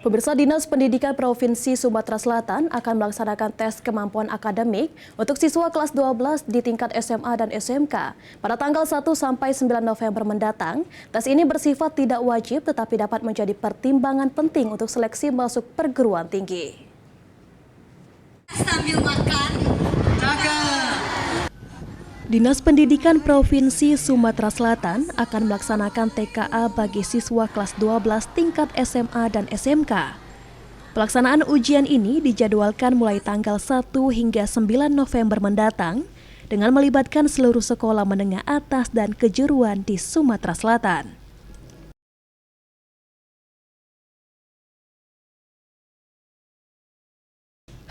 Pemirsa, Dinas Pendidikan Provinsi Sumatera Selatan akan melaksanakan tes kemampuan akademik untuk siswa kelas 12 di tingkat SMA dan SMK pada tanggal 1 sampai 9 November mendatang. Tes ini bersifat tidak wajib tetapi dapat menjadi pertimbangan penting untuk seleksi masuk perguruan tinggi. Sambil makan, Dinas Pendidikan Provinsi Sumatera Selatan akan melaksanakan TKA bagi siswa kelas 12 tingkat SMA dan SMK. Pelaksanaan ujian ini dijadwalkan mulai tanggal 1 hingga 9 November mendatang dengan melibatkan seluruh sekolah menengah atas dan kejuruan di Sumatera Selatan.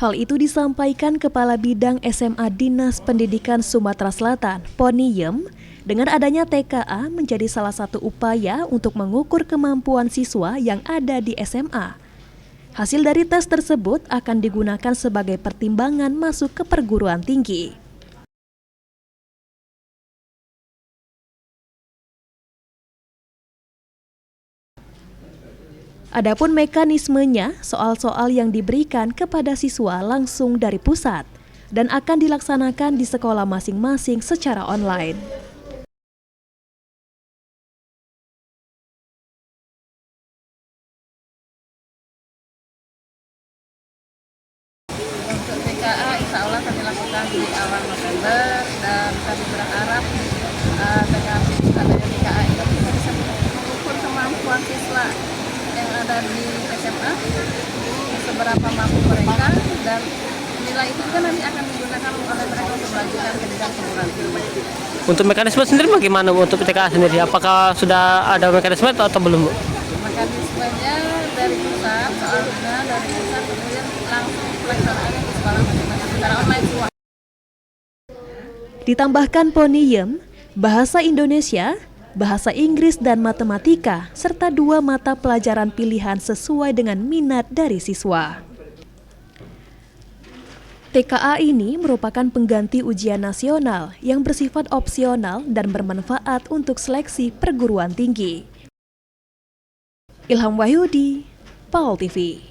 Hal itu disampaikan Kepala Bidang SMA Dinas Pendidikan Sumatera Selatan, Poniem, dengan adanya TKA menjadi salah satu upaya untuk mengukur kemampuan siswa yang ada di SMA. Hasil dari tes tersebut akan digunakan sebagai pertimbangan masuk ke perguruan tinggi. Adapun mekanismenya, soal-soal yang diberikan kepada siswa langsung dari pusat dan akan dilaksanakan di sekolah masing-masing secara online. Untuk TKA insya Allah kami lakukan di awal November dan kami berharap dengan adanya TKA ini kita bisa mengukur kemampuan siswa yang ada di SMA, seberapa mampu mereka, dan nilai itu juga nanti akan digunakan oleh mereka untuk melanjutkan ke jenjang perguruan tinggi. Untuk mekanisme sendiri bagaimana untuk TKA sendiri? Apakah sudah ada mekanisme atau belum, Bu? Mekanismenya dari pusat, soalnya dari pusat kemudian langsung pelaksanaannya di sekolah masing-masing secara online semua. Ditambahkan Poniem, bahasa Indonesia, bahasa Inggris dan matematika, serta 2 mata pelajaran pilihan sesuai dengan minat dari siswa. TKA ini merupakan pengganti ujian nasional yang bersifat opsional dan bermanfaat untuk seleksi perguruan tinggi. Ilham Wahyudi, PAL TV.